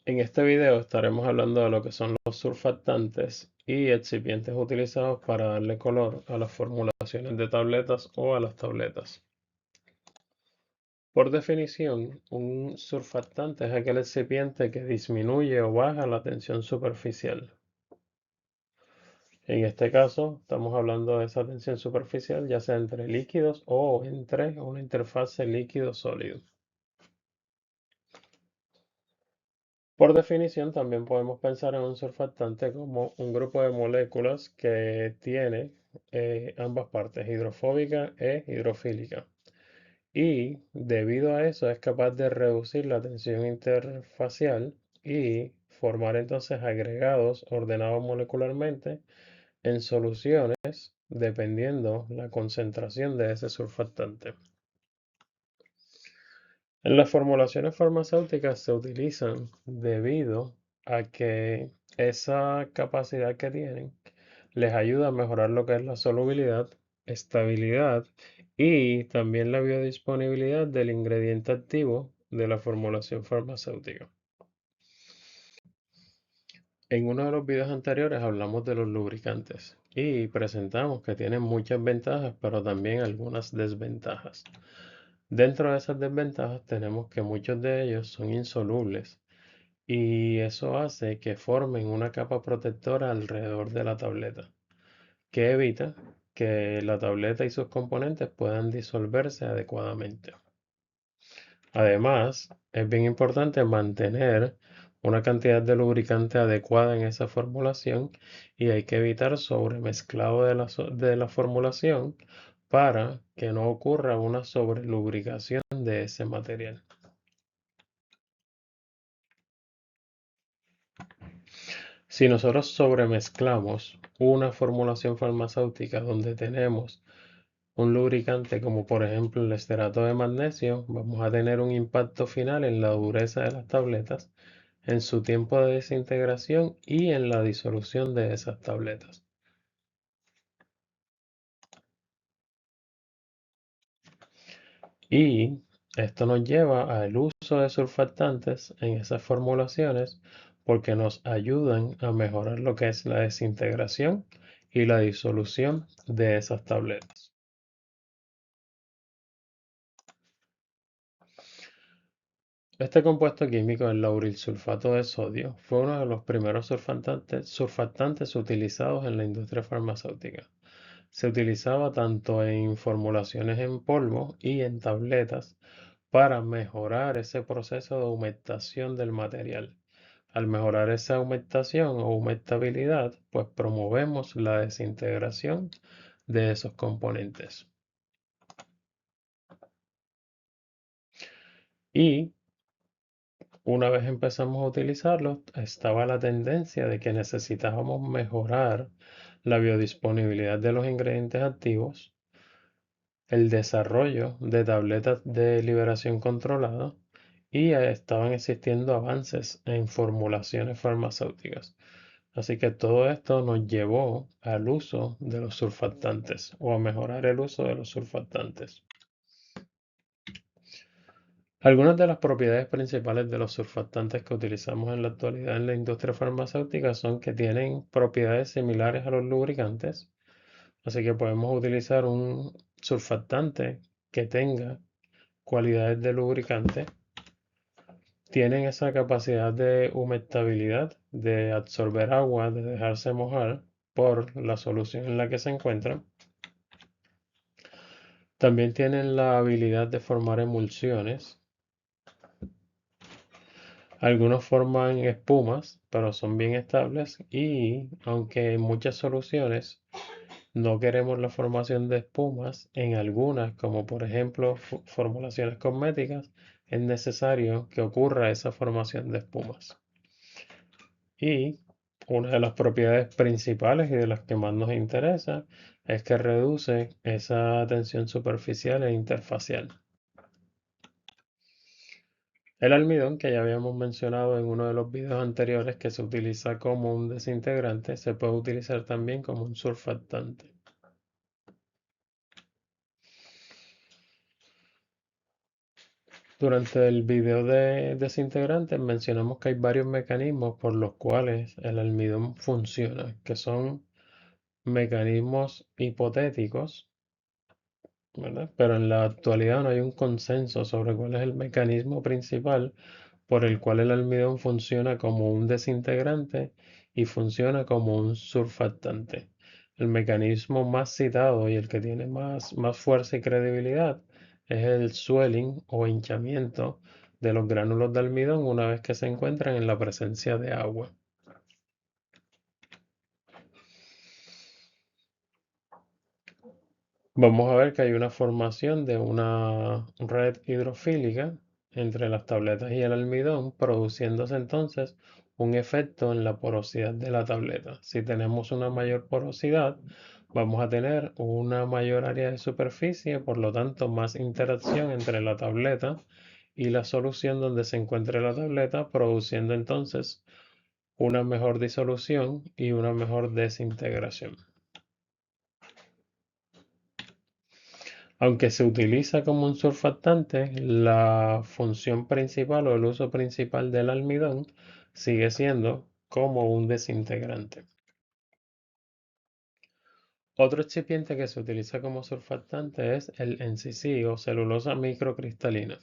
En este video estaremos hablando de lo que son los surfactantes y excipientes utilizados para darle color a las formulaciones de tabletas o a las tabletas. Por definición, un surfactante es aquel excipiente que disminuye o baja la tensión superficial. En este caso, estamos hablando de esa tensión superficial ya sea entre líquidos o entre una interfase líquido-sólido. Por definición, también podemos pensar en un surfactante como un grupo de moléculas que tiene ambas partes, hidrofóbica e hidrofílica. Y debido a eso es capaz de reducir la tensión interfacial y formar entonces agregados ordenados molecularmente en soluciones dependiendo la concentración de ese surfactante. En las formulaciones farmacéuticas se utilizan debido a que esa capacidad que tienen les ayuda a mejorar lo que es la solubilidad, estabilidad y también la biodisponibilidad del ingrediente activo de la formulación farmacéutica. En uno de los videos anteriores hablamos de los lubricantes y presentamos que tienen muchas ventajas, pero también algunas desventajas. Dentro de esas desventajas tenemos que muchos de ellos son insolubles y eso hace que formen una capa protectora alrededor de la tableta, que evita que la tableta y sus componentes puedan disolverse adecuadamente. Además, es bien importante mantener una cantidad de lubricante adecuada en esa formulación y hay que evitar sobremezclado de la formulación para que no ocurra una sobrelubricación de ese material. Si nosotros sobremezclamos una formulación farmacéutica donde tenemos un lubricante como por ejemplo el esterato de magnesio, vamos a tener un impacto final en la dureza de las tabletas, en su tiempo de desintegración y en la disolución de esas tabletas. Y esto nos lleva al uso de surfactantes en esas formulaciones porque nos ayudan a mejorar lo que es la desintegración y la disolución de esas tabletas. Este compuesto químico, el lauril sulfato de sodio, fue uno de los primeros surfactantes utilizados en la industria farmacéutica. Se utilizaba tanto en formulaciones en polvo y en tabletas para mejorar ese proceso de humectación del material. Al mejorar esa humectación o humectabilidad, pues promovemos la desintegración de esos componentes. Y una vez empezamos a utilizarlos, estaba la tendencia de que necesitábamos mejorar la biodisponibilidad de los ingredientes activos, el desarrollo de tabletas de liberación controlada y estaban existiendo avances en formulaciones farmacéuticas. Así que todo esto nos llevó al uso de los surfactantes o a mejorar el uso de los surfactantes. Algunas de las propiedades principales de los surfactantes que utilizamos en la actualidad en la industria farmacéutica son que tienen propiedades similares a los lubricantes, así que podemos utilizar un surfactante que tenga cualidades de lubricante, tienen esa capacidad de humectabilidad, de absorber agua, de dejarse mojar por la solución en la que se encuentran. También tienen la habilidad de formar emulsiones. Algunos forman espumas, pero son bien estables y aunque en muchas soluciones no queremos la formación de espumas, en algunas, como por ejemplo formulaciones cosméticas, es necesario que ocurra esa formación de espumas. Y una de las propiedades principales y de las que más nos interesa es que reduce esa tensión superficial e interfacial. El almidón, que ya habíamos mencionado en uno de los videos anteriores, que se utiliza como un desintegrante, se puede utilizar también como un surfactante. Durante el video de desintegrantes mencionamos que hay varios mecanismos por los cuales el almidón funciona, que son mecanismos hipotéticos, ¿verdad? Pero en la actualidad no hay un consenso sobre cuál es el mecanismo principal por el cual el almidón funciona como un desintegrante y funciona como un surfactante. El mecanismo más citado y el que tiene más fuerza y credibilidad es el swelling o hinchamiento de los gránulos de almidón una vez que se encuentran en la presencia de agua. Vamos a ver que hay una formación de una red hidrofílica entre las tabletas y el almidón, produciéndose entonces un efecto en la porosidad de la tableta. Si tenemos una mayor porosidad, vamos a tener una mayor área de superficie, por lo tanto más interacción entre la tableta y la solución donde se encuentre la tableta, produciendo entonces una mejor disolución y una mejor desintegración. Aunque se utiliza como un surfactante, la función principal o el uso principal del almidón sigue siendo como un desintegrante. Otro excipiente que se utiliza como surfactante es el NCC o celulosa microcristalina.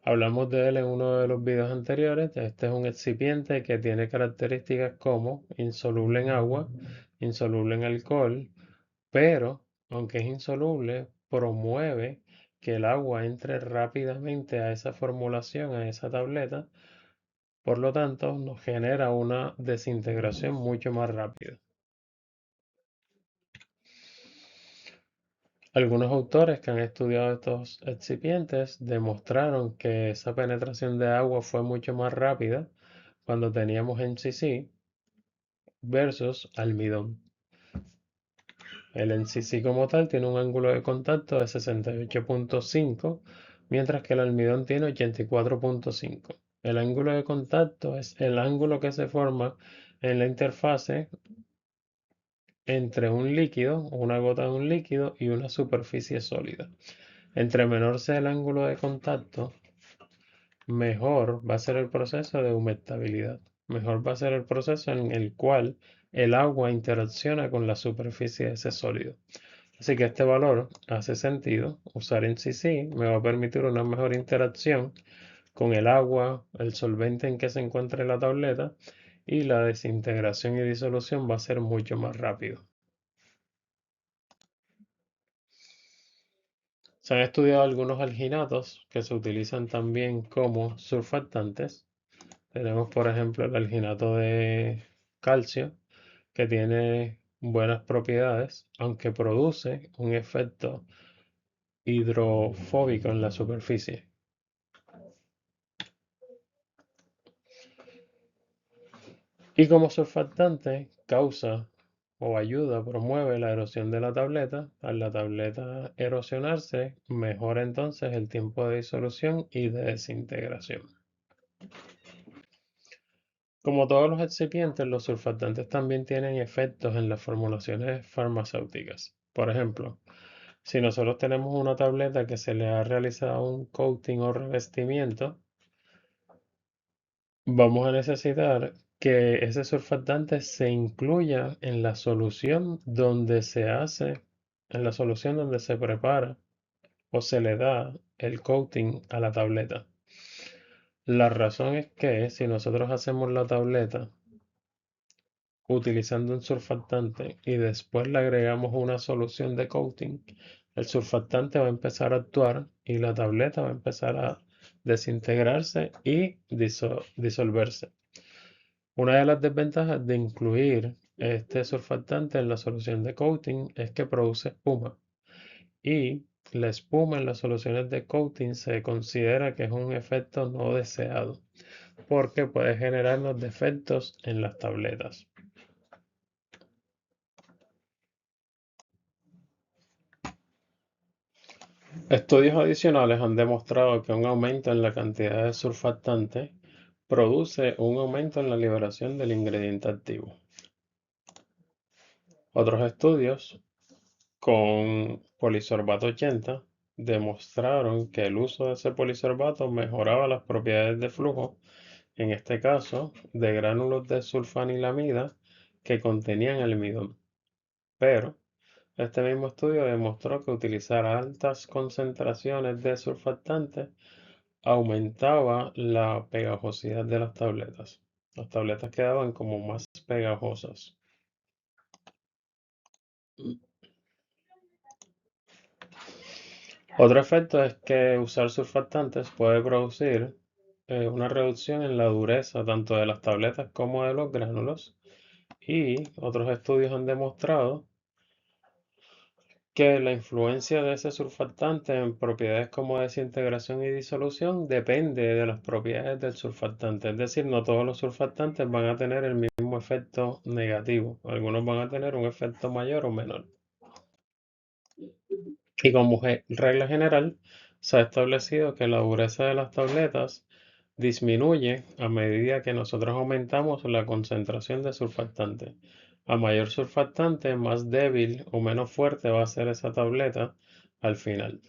Hablamos de él en uno de los videos anteriores. Este es un excipiente que tiene características como insoluble en agua, insoluble en alcohol, pero aunque es insoluble, promueve que el agua entre rápidamente a esa formulación, a esa tableta, por lo tanto nos genera una desintegración mucho más rápida. Algunos autores que han estudiado estos excipientes demostraron que esa penetración de agua fue mucho más rápida cuando teníamos NCC versus almidón. El NCC como tal tiene un ángulo de contacto de 68.5, mientras que el almidón tiene 84.5. El ángulo de contacto es el ángulo que se forma en la interfase entre un líquido, una gota de un líquido y una superficie sólida. Entre menor sea el ángulo de contacto, mejor va a ser el proceso de humectabilidad. Mejor va a ser el proceso en el cual el agua interacciona con la superficie de ese sólido. Así que este valor hace sentido. Usar en sí me va a permitir una mejor interacción con el agua, el solvente en que se encuentre la tableta y la desintegración y disolución va a ser mucho más rápido. Se han estudiado algunos alginatos que se utilizan también como surfactantes. Tenemos, por ejemplo, el alginato de calcio, que tiene buenas propiedades, aunque produce un efecto hidrofóbico en la superficie. Y como surfactante causa o ayuda, promueve la erosión de la tableta. Al la tableta erosionarse, mejora entonces el tiempo de disolución y de desintegración. Como todos los excipientes, los surfactantes también tienen efectos en las formulaciones farmacéuticas. Por ejemplo, si nosotros tenemos una tableta que se le ha realizado un coating o revestimiento, vamos a necesitar que ese surfactante se incluya en la solución donde se hace, en la solución donde se prepara o se le da el coating a la tableta. La razón es que si nosotros hacemos la tableta utilizando un surfactante y después le agregamos una solución de coating, el surfactante va a empezar a actuar y la tableta va a empezar a desintegrarse y disolverse. Una de las desventajas de incluir este surfactante en la solución de coating es que produce espuma y la espuma en las soluciones de coating se considera que es un efecto no deseado porque puede generarnos defectos en las tabletas. Estudios adicionales han demostrado que un aumento en la cantidad de surfactante produce un aumento en la liberación del ingrediente activo. Otros estudios con polisorbato 80 demostraron que el uso de ese polisorbato mejoraba las propiedades de flujo, en este caso, de gránulos de sulfanilamida que contenían almidón. Pero este mismo estudio demostró que utilizar altas concentraciones de surfactantes aumentaba la pegajosidad de las tabletas. Las tabletas quedaban como más pegajosas. Otro efecto es que usar surfactantes puede producir una reducción en la dureza tanto de las tabletas como de los gránulos, y otros estudios han demostrado que la influencia de ese surfactante en propiedades como desintegración y disolución depende de las propiedades del surfactante. Es decir, no todos los surfactantes van a tener el mismo efecto negativo. Algunos van a tener un efecto mayor o menor. Y como regla general, se ha establecido que la dureza de las tabletas disminuye a medida que nosotros aumentamos la concentración de surfactante. A mayor surfactante, más débil o menos fuerte va a ser esa tableta al final.